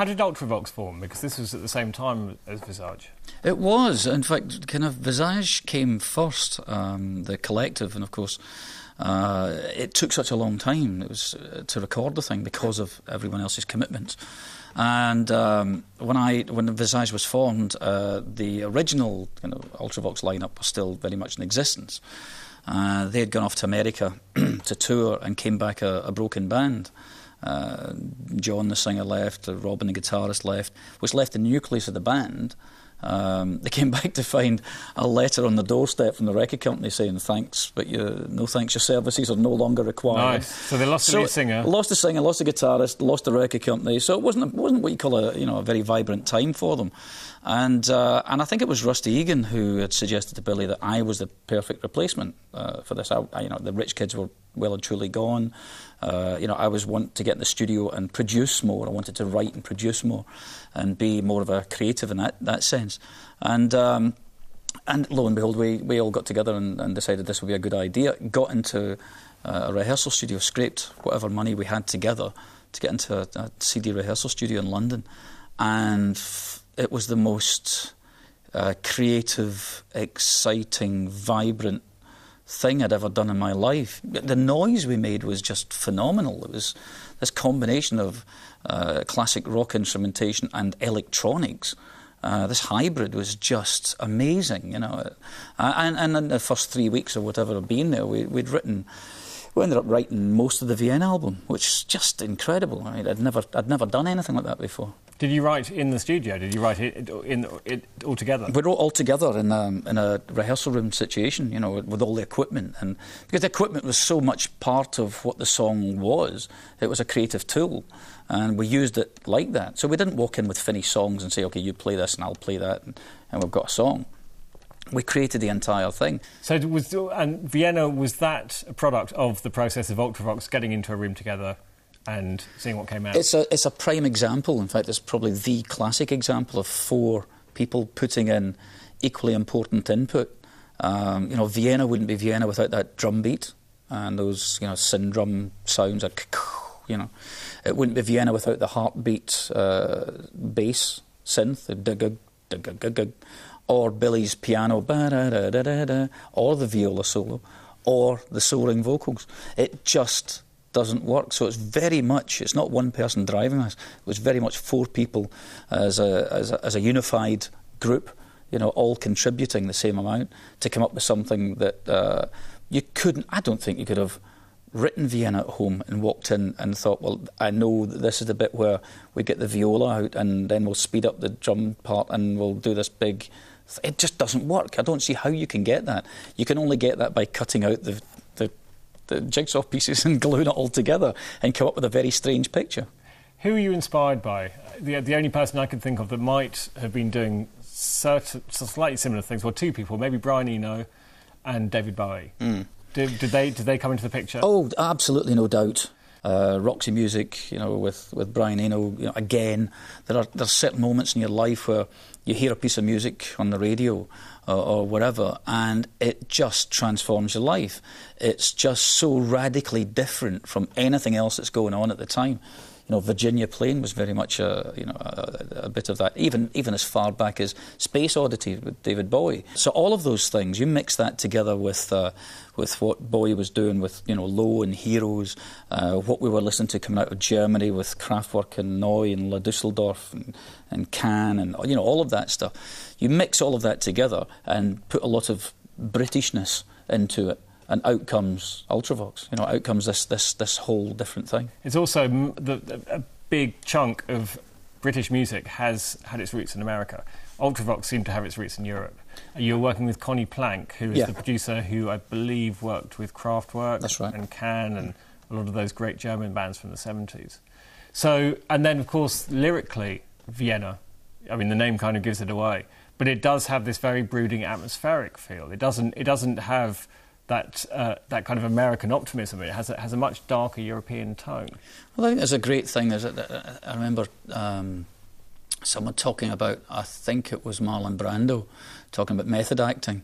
how did Ultravox form? Because this was at the same time as Visage. It was. In fact, kind of Visage came first, the collective, and of course it took such a long time. It was to record the thing because of everyone else's commitments. And when Visage was formed, the original Ultravox lineup was still very much in existence. They had gone off to America to tour and came back a broken band. John, the singer, left. Robin, the guitarist, left. Which left the nucleus of the band. They came back to find a letter on the doorstep from the record company saying thanks, but no thanks, your services are no longer required. Nice. So they lost the lead singer. Lost the singer, lost the guitarist, lost the record company. So it wasn't what you call a very vibrant time for them. And I think it was Rusty Egan who had suggested to Billy that I was the perfect replacement for this. The rich kids were well and truly gone. I was wanting to get in the studio and produce more. I wanted to write and produce more and be more of a creative in that sense. And lo and behold, we all got together and decided this would be a good idea. Got into a rehearsal studio, scraped whatever money we had together to get into a CD rehearsal studio in London. And it was the most creative, exciting, vibrant thing I'd ever done in my life. The noise we made was just phenomenal. It was this combination of classic rock instrumentation and electronics. This hybrid was just amazing, And in the first 3 weeks or whatever I'd been there, we ended up writing most of the Vienna album, which is just incredible. I mean, I'd never done anything like that before. Did you write in the studio? Did you write it all together? We wrote all together in a rehearsal room situation, with all the equipment. And because the equipment was so much part of what the song was, it was a creative tool. And we used it like that. So we didn't walk in with finished songs and say, OK, you play this and I'll play that, and we've got a song. We created the entire thing. So and Vienna, was that a product of the process of Ultravox getting into a room together and seeing what came out? It's a prime example. In fact, it's probably the classic example of 4 people putting in equally important input. Vienna wouldn't be Vienna without that drum beat and those, syndrum sounds. It wouldn't be Vienna without the heartbeat bass synth, the or Billy's piano, ba-da-da-da-da-da, or the viola solo, or the soaring vocals. It just doesn't work. So it's not one person driving us. It was very much 4 people as a unified group, all contributing the same amount to come up with something that I don't think you could have written Vienna at home and walked in and thought, well, I know that this is the bit where we get the viola out and then we'll speed up the drum part and we'll do this big... It just doesn't work. I don't see how you can get that. You can only get that by cutting out the jigsaw pieces and gluing it all together and come up with a very strange picture. Who are you inspired by? The only person I can think of that might have been doing slightly similar things, well, 2 people, maybe Brian Eno and David Bowie. Mm. Did they come into the picture? Oh, absolutely, no doubt. Roxy Music, with Brian Eno, again, there's certain moments in your life where you hear a piece of music on the radio or whatever, and it just transforms your life. It's just so radically different from anything else that's going on at the time. Virginia Plain was very much a bit of that, even as far back as Space Oddity with David Bowie. So all of those things, you mix that together with what Bowie was doing with Low and Heroes, what we were listening to coming out of Germany with Kraftwerk and Neu and La Dusseldorf and Can and all of that stuff. You mix all of that together and put a lot of Britishness into it. And out comes Ultravox. Out comes this whole different thing. It's also a big chunk of British music has had its roots in America. Ultravox seemed to have its roots in Europe. You're working with Connie Plank, who is the producer who I believe worked with Kraftwerk. That's right. And Can and a lot of those great German bands from the 70s. So, and then of course lyrically, Vienna. I mean, the name kind of gives it away, but it does have this very brooding, atmospheric feel. It doesn't have that kind of American optimism. It has a much darker European tone. Well, I think there's a great thing. I remember someone talking about, I think it was Marlon Brando, talking about method acting.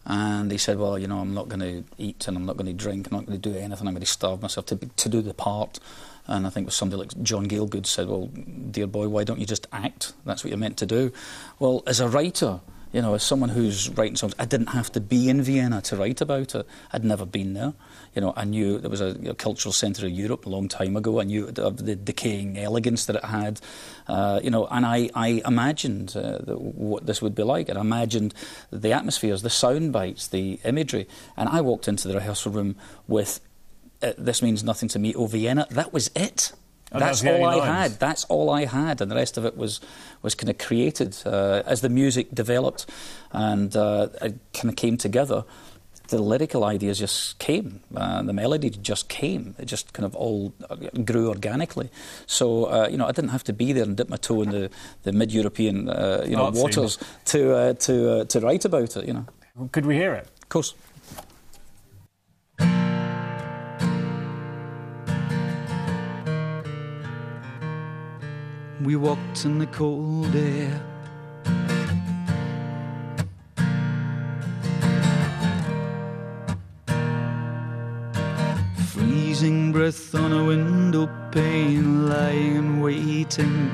And he said, well, I'm not going to eat and I'm not going to drink, I'm not going to do anything, I'm going to starve myself to do the part. And I think it was somebody like John Gielgud said, well, dear boy, why don't you just act? That's what you're meant to do. Well, as a writer, as someone who's writing songs, I didn't have to be in Vienna to write about it. I'd never been there. I knew there was a cultural centre of Europe a long time ago. I knew of the decaying elegance that it had, and I imagined what this would be like. And I imagined the atmospheres, the sound bites, the imagery. And I walked into the rehearsal room with, this means nothing to me, oh, Vienna. That was it. That's all I had. That's all I had, and the rest of it was kind of created as the music developed and it kind of came together. The lyrical ideas just came. The melody just came. It just kind of all grew organically. So I didn't have to be there and dip my toe in the mid-European waters to write about it. Could we hear it? Of course. We walked in the cold air, freezing breath on a window pane, lying and waiting.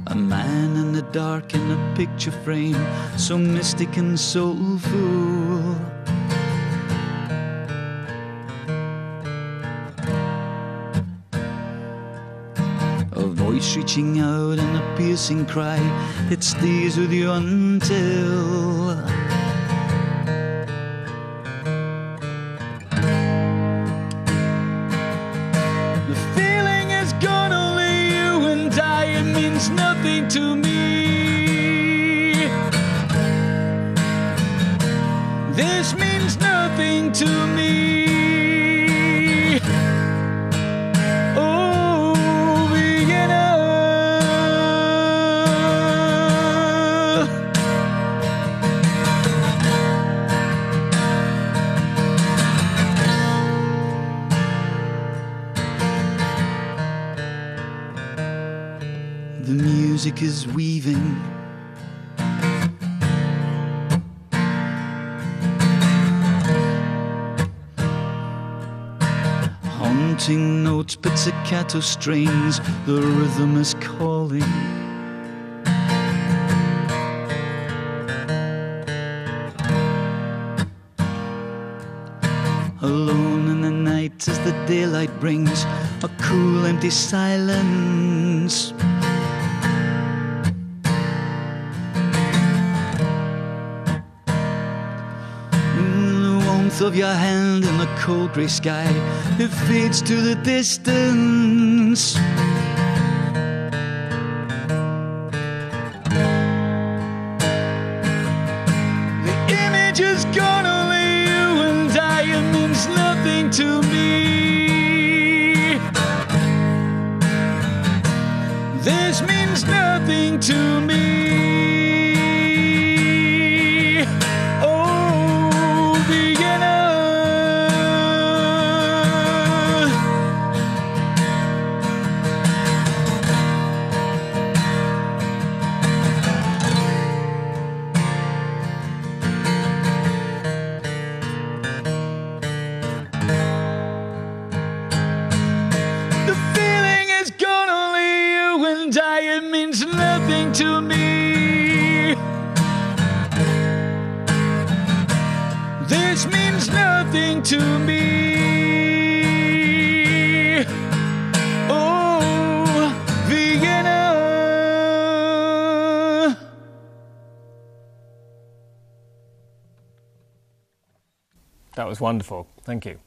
A man in the dark in a picture frame, so mystic and soulful. Voice reaching out in a piercing cry that stays with you until the feeling is gone, only you and I. It means nothing to me. This means nothing to me. The music is weaving, haunting notes, pizzicato strains, the rhythm is calling. Alone in the night as the daylight brings a cool empty silence. Of your hand in the cold grey sky, it fades to the distance. The image is gone, only you and I. It means nothing to me. This means nothing to me. To me, this means nothing to me. Oh, Vienna. That was wonderful. Thank you.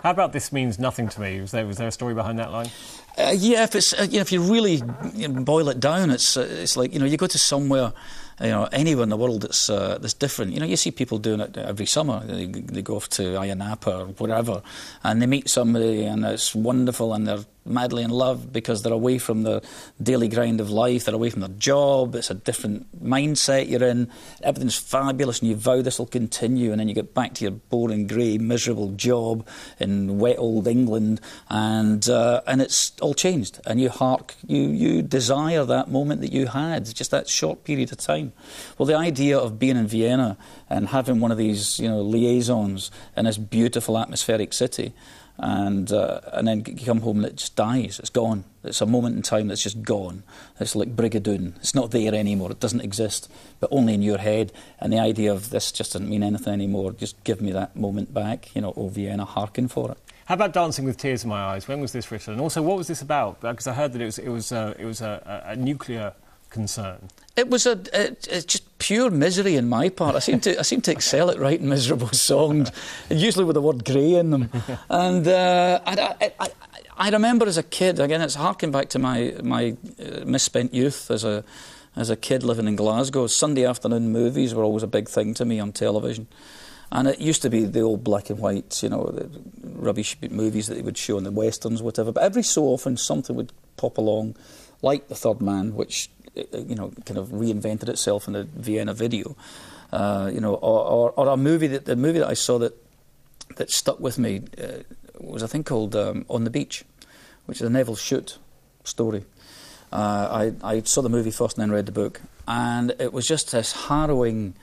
How about this means nothing to me? Was there a story behind that line? Yeah, if it's if you really boil it down, it's like you go to somewhere, anywhere in the world that's different. You see people doing it every summer. They go off to Ayia Napa or whatever, and they meet somebody, and it's wonderful, and they're madly in love because they're away from the daily grind of life. They're away from their job. It's a different mindset you're in. Everything's fabulous, and you vow this will continue, and then you get back to your boring, grey, miserable job in wet old England, and it's all changed, and you desire that moment that you had, just that short period of time. Well, the idea of being in Vienna and having one of these, liaisons in this beautiful atmospheric city, and then you come home and it just dies. It's gone. It's a moment in time that's just gone. It's like Brigadoon. It's not there anymore. It doesn't exist, but only in your head. And the idea of this just doesn't mean anything anymore. Just give me that moment back. Oh, Vienna, hearken for it. How about Dancing with Tears in My Eyes? When was this written? And also, what was this about? Because I heard that it was a nuclear concern. It's just pure misery in my part. I seem to excel at writing miserable songs, usually with the word grey in them. And I remember as a kid, again, it's harking back to my misspent youth as a kid living in Glasgow. Sunday afternoon movies were always a big thing to me on television. And it used to be the old black and white, the rubbish movies that they would show in the westerns, whatever. But every so often something would pop along, like The Third Man, which kind of reinvented itself in the Vienna video, or a movie the movie that I saw that stuck with me was a thing called On the Beach, which is a Neville Shute story. I saw the movie first and then read the book, and it was just this harrowing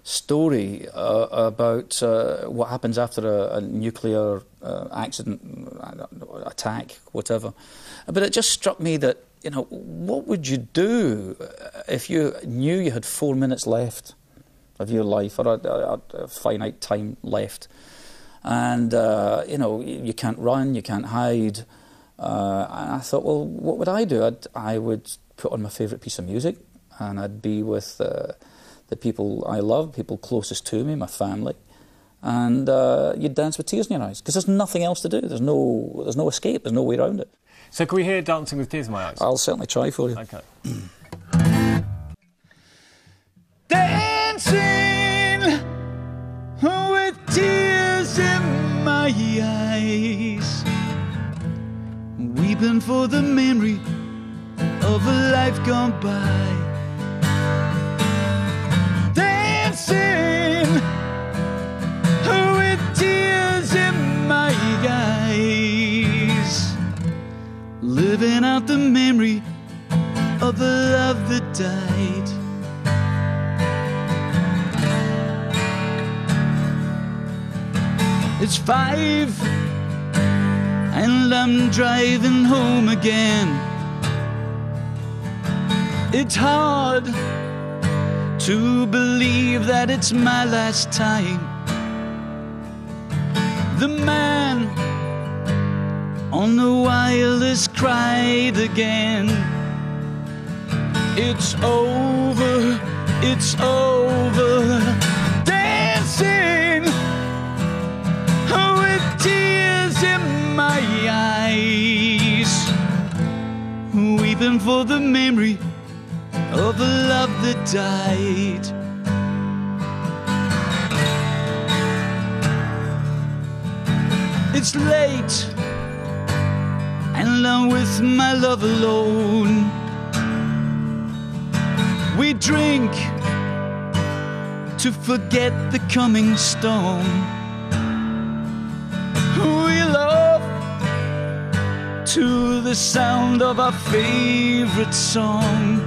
story about what happens after a nuclear accident, attack, whatever. But it just struck me that, what would you do if you knew you had 4 minutes left of your life, or a finite time left, and you can't run, you can't hide. And I thought, well, what would I do? I would put on my favourite piece of music, and I'd be with the people I love, people closest to me, my family, and you'd dance with tears in your eyes, because there's nothing else to do. There's no escape. There's no way around it. So can we hear Dancing with Tears in My Eyes? I'll certainly try for you. Okay. Dancing with tears in my eyes, weeping for the memory of a life gone by. Dancing with tears in my eyes, living out the memory of the love that died. It's 5 and I'm driving home again. It's hard to believe that it's my last time. The man on the wireless cried again. It's over, it's over. Dancing with tears in my eyes, weeping for the memory of a love that died. It's late and I'm with my love alone. We drink to forget the coming storm. We love to the sound of our favorite song.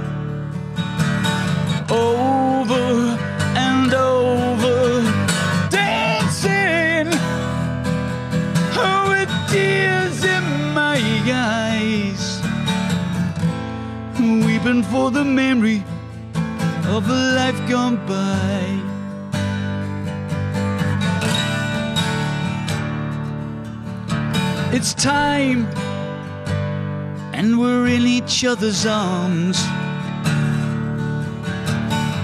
Over and over, dancing with tears in my eyes, weeping for the memory of a life gone by. It's time, and we're in each other's arms.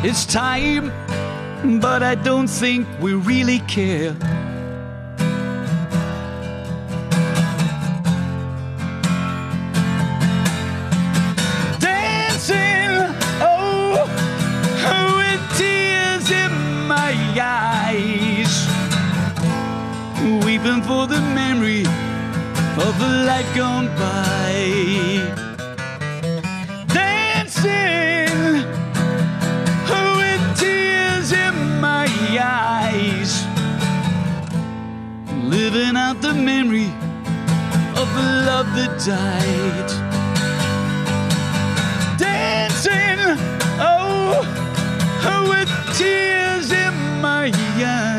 It's time, but I don't think we really care. Dancing, oh, with tears in my eyes, weeping for the memory of a life gone by. Dancing with tears in my eyes, living out the memory of of love that died. Dancing, oh, with tears in my eyes.